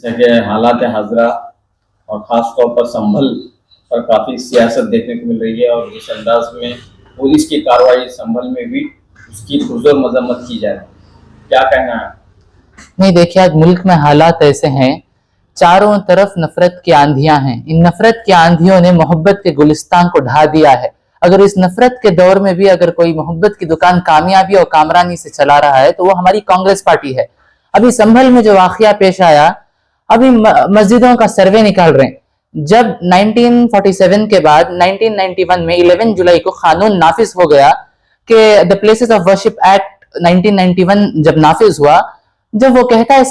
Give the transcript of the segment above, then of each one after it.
जैसे कि हालात हाजरा और ख़ास तौर पर संभल पर काफ़ी सियासत देखने को मिल रही है और जिस अंदाज में पुलिस की कार्रवाई संभल में भी उसकी पुरजोर मजम्मत की जा रही है, क्या कहना है? नहीं, देखिए, आज मुल्क में हालात ऐसे हैं, चारों तरफ नफरत की आंधियां हैं। इन नफरत की आंधियों ने मोहब्बत के गुलिस्तान को ढा दिया है। अगर इस नफरत के दौर में भी अगर कोई मोहब्बत की दुकान कामयाबी और कामरानी से चला रहा है तो वो हमारी कांग्रेस पार्टी है। अभी संभल में जो वाकया पेश आया, अभी मस्जिदों का सर्वे निकाल रहे हैं। जब 1947 के बाद 1991 में 11 जुलाई को कानून नाफिज हो गया कि the places of worship act 1991 जब नाफिज हुआ, जब वो कहता है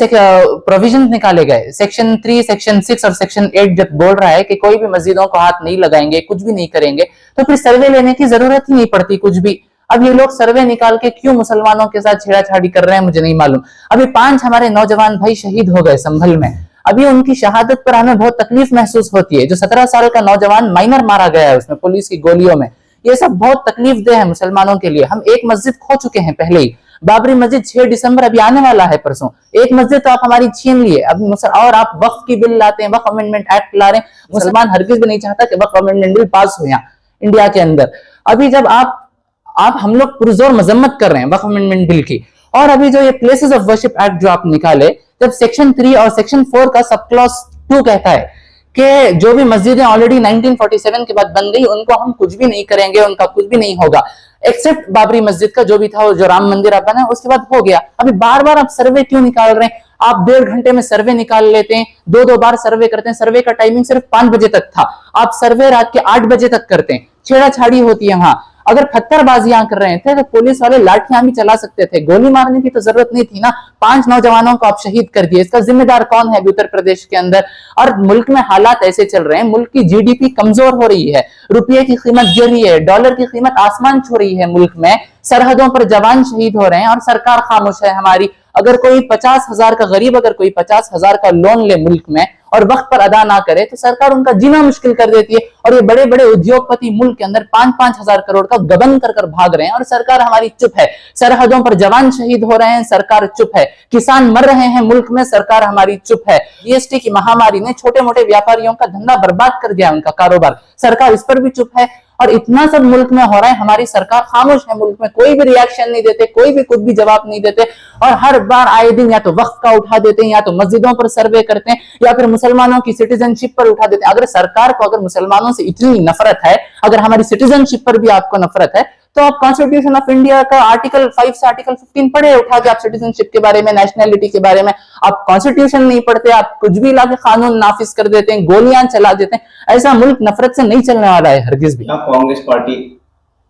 प्रोविजन निकाले गए, सेक्शन 3, सेक्शन 6 और सेक्शन 8 जब बोल रहा है कि कोई भी मस्जिदों को हाथ नहीं लगाएंगे, कुछ भी नहीं करेंगे, तो फिर सर्वे लेने की जरूरत ही नहीं पड़ती कुछ भी। अब ये लोग सर्वे निकाल के क्यों मुसलमानों के साथ छेड़ाछाड़ी कर रहे हैं मुझे नहीं मालूम। अभी 5 हमारे नौजवान भाई शहीद हो गए संभल में। अभी उनकी शहादत पर हमें बहुत तकलीफ महसूस होती है। जो 17 साल का नौजवान माइनर मारा गया है उसमें पुलिस की गोलियों में, ये सब बहुत तकलीफ दे है मुसलमानों के लिए। हम एक मस्जिद खो चुके हैं पहले ही। बाबरी मस्जिद 6 दिसंबर अभी आने वाला है, परसों। एक मस्जिद तो आप हमारी छीन लिए, अब और आप वक्फ की बिल लाते हैं, वक्फ अमेंडमेंट एक्ट ला रहे हैं। मुसलमान हरगिज भी नहीं चाहता कि वक्फ अमेंडमेंट बिल पास हो यहाँ इंडिया के अंदर। अभी जब आप हम लोग पुरजोर मजम्मत कर रहे हैं वक्फ अमेंडमेंट बिल की, और अभी जो ये प्लेसेस ऑफ वर्शिप एक्ट जो आप निकाले, जब सेक्शन 3 और सेक्शन 4 का सब क्लॉज 2 कहता है कि जो भी मस्जिदें ऑलरेडी 1947 के बाद बन गई उनको हम कुछ भी नहीं करेंगे, उनका कुछ भी नहीं होगा, एक्सेप्ट बाबरी मस्जिद का जो भी था, जो राम मंदिर आप बना उसके बाद हो गया। अभी बार बार आप सर्वे क्यों निकाल रहे हैं? आप 1.5 घंटे में सर्वे निकाल लेते हैं, 2 बार सर्वे करते हैं। सर्वे का टाइमिंग सिर्फ 5 बजे तक था, आप सर्वे रात के 8 बजे तक करते हैं। छेड़ाछाड़ी होती है वहां। अगर पत्थरबाजियां कर रहे थे तो पुलिस वाले लाठियां भी चला सकते थे, गोली मारने की तो जरूरत नहीं थी ना। 5 नौजवानों को आप शहीद कर दिए, इसका जिम्मेदार कौन है उत्तर प्रदेश के अंदर? और मुल्क में हालात ऐसे चल रहे हैं, मुल्क की जीडीपी कमजोर हो रही है, रुपये की कीमत गिर रही है, डॉलर की कीमत आसमान छू रही है मुल्क में, सरहदों पर जवान शहीद हो रहे हैं और सरकार खामोश है हमारी। अगर कोई 50,000 का गरीब अगर कोई 50,000 का लोन ले मुल्क में और वक्त पर अदा ना करे तो सरकार उनका जीना मुश्किल कर देती है। और ये बड़े बड़े उद्योगपति मुल्क के अंदर 5-5 हजार करोड़ का गबन कर भाग रहे हैं और सरकार हमारी चुप है। सरहदों पर जवान शहीद हो रहे हैं, सरकार चुप है। किसान मर रहे हैं मुल्क में, सरकार हमारी चुप है। जीएसटी की महामारी ने छोटे मोटे व्यापारियों का धंधा बर्बाद कर दिया, उनका कारोबार, सरकार इस पर भी चुप है। और इतना सब मुल्क में हो रहा है, हमारी सरकार खामोश है। मुल्क में कोई भी रिएक्शन नहीं देते, कोई भी कुछ भी जवाब नहीं देते, और हर बार आए दिन या तो वक्फ का उठा देते हैं, या तो मस्जिदों पर सर्वे करते हैं, या फिर मुसलमानों की सिटीजनशिप पर उठा देते हैं। अगर सरकार को अगर मुसलमानों से इतनी नफरत है, अगर हमारी सिटीजनशिप पर भी आपको नफरत है, तो आप कॉन्स्टिट्यूशन ऑफ इंडिया का आर्टिकल 5 से आर्टिकल 15 पढ़े उठा के। आप सिटीजनशिप के बारे में, नेशनैलिटी के बारे में आप कॉन्स्टिट्यूशन नहीं पढ़ते, आप कुछ भी लाके कानून नाफिज कर देते हैं, गोलियां चला देते हैं। ऐसा मुल्क नफरत से नहीं चलने वाला है हरगिज भी। कांग्रेस पार्टी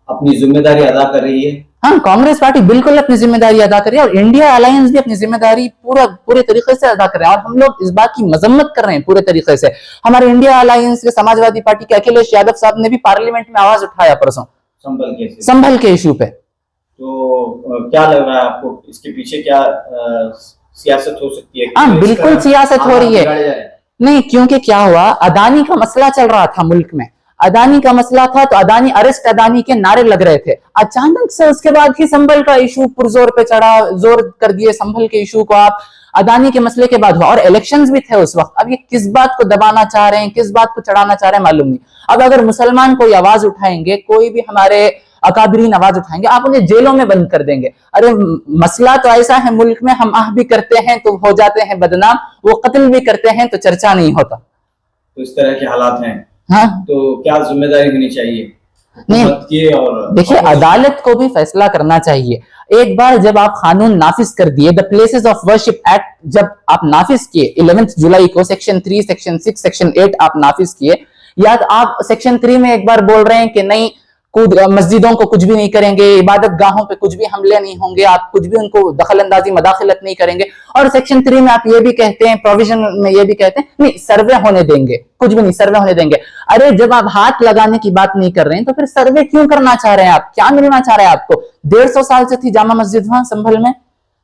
अपनी जिम्मेदारी अदा कर रही है? हाँ, कांग्रेस पार्टी बिल्कुल अपनी जिम्मेदारी अदा कर रही है, और इंडिया अलायंस भी अपनी जिम्मेदारी पूरे तरीके से अदा कर रहे हैं। और हम लोग इस बात की मजम्मत कर रहे हैं पूरे तरीके से। हमारे इंडिया अलायंस के समाजवादी पार्टी के अखिलेश यादव साहब ने भी पार्लियामेंट में आवाज उठाया परसों संभल के इशू पे। तो क्या लग रहा है आपको, इसके पीछे क्या सियासत हो सकती है? हाँ, बिल्कुल सियासत हो रही है। नहीं, क्योंकि क्या हुआ, अदानी का मसला चल रहा था मुल्क में, अदानी का मसला था, तो अदानी अरेस्ट अदानी के नारे लग रहे थे। अचानक से उसके बाद ही संभल का इशू पुरजोर पे चढ़ा, जोर कर दिए संभल के इशू को आप। अदानी के मसले के बाद हुआ, और इलेक्शंस भी थे उस वक्त। अब ये किस बात को दबाना चाह रहे हैं, किस बात को चढ़ाना चाह रहे हैं मालूम नहीं। अब अगर मुसलमान कोई आवाज उठाएंगे, कोई भी हमारे अकाबरीन आवाज उठाएंगे, आप उन्हें जेलों में बंद कर देंगे। अरे मसला तो ऐसा है मुल्क में, हम आह भी करते हैं तो हो जाते हैं बदनाम, वो कत्ल भी करते हैं तो चर्चा नहीं होता। तो इस तरह के हालात हैं। हाँ, तो क्या जिम्मेदारी होनी चाहिए? नहीं, और देखिए, अदालत को भी फैसला करना चाहिए। एक बार जब आप कानून नाफिज कर दिए, the places of worship act जब आप नाफिज किए 11 जुलाई को, सेक्शन 3, सेक्शन 6, सेक्शन 8 आप नाफिज किए, या आप सेक्शन 3 में एक बार बोल रहे हैं कि नहीं, मस्जिदों को कुछ भी नहीं करेंगे, इबादत गाहों पे कुछ भी हमले नहीं होंगे, आप कुछ भी उनको दखल अंदाजी मदाखिलत नहीं करेंगे, और सेक्शन 3 में आप ये भी कहते हैं, प्रोविजन में ये भी कहते हैं, नहीं सर्वे होने देंगे, कुछ भी नहीं सर्वे होने देंगे। अरे जब आप हाथ लगाने की बात नहीं कर रहे हैं तो फिर सर्वे क्यों करना चाह रहे हैं? आप क्या मिलना चाह रहे हैं? आपको 150 साल से थी जामा मस्जिद वहां संभल में,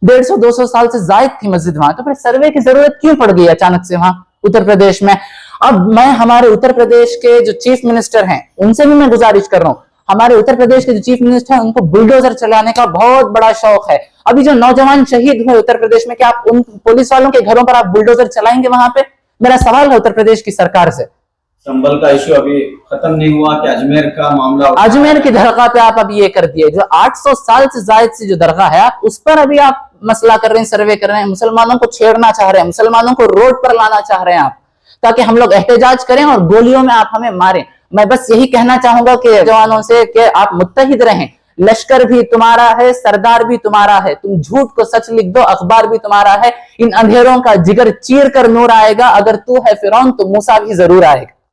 150-200 साल से जायद थी मस्जिद वहां, तो फिर सर्वे की जरूरत क्यों पड़ गई अचानक से वहां उत्तर प्रदेश में? अब मैं हमारे उत्तर प्रदेश के जो चीफ मिनिस्टर हैं उनसे भी मैं गुजारिश कर रहा हूं, हमारे उत्तर प्रदेश के जो चीफ मिनिस्टर हैं उनको बुलडोजर चलाने का बहुत बड़ा शौक है। अभी जो नौजवान शहीद हुए उत्तर प्रदेश में, क्या आप उन पुलिस वालों के घरों पर आप बुलडोजर चलाएंगे वहां पे? मेरा सवाल है उत्तर प्रदेश की सरकार से। संभल का इश्यू अभी खत्म नहीं हुआ कि अजमेर का मामला, अजमेर की दरगाह पे आप अभी ये कर दिए, जो 800 साल से जायद से जो दरगाह है आप उस पर अभी आप मसला कर रहे हैं, सर्वे कर रहे हैं, मुसलमानों को छेड़ना चाह रहे हैं, मुसलमानों को रोड पर लाना चाह रहे हैं आप, ताकि हम लोग एहतजाज करें और गोलियों में आप हमें मारें। मैं बस यही कहना चाहूंगा कि जवानों से कि आप मुत्तहिद रहें, लश्कर भी तुम्हारा है, सरदार भी तुम्हारा है, तुम झूठ को सच लिख दो, अखबार भी तुम्हारा है। इन अंधेरों का जिगर चीर कर नूर आएगा, अगर तू है फिरौन तो मूसा भी जरूर आएगा।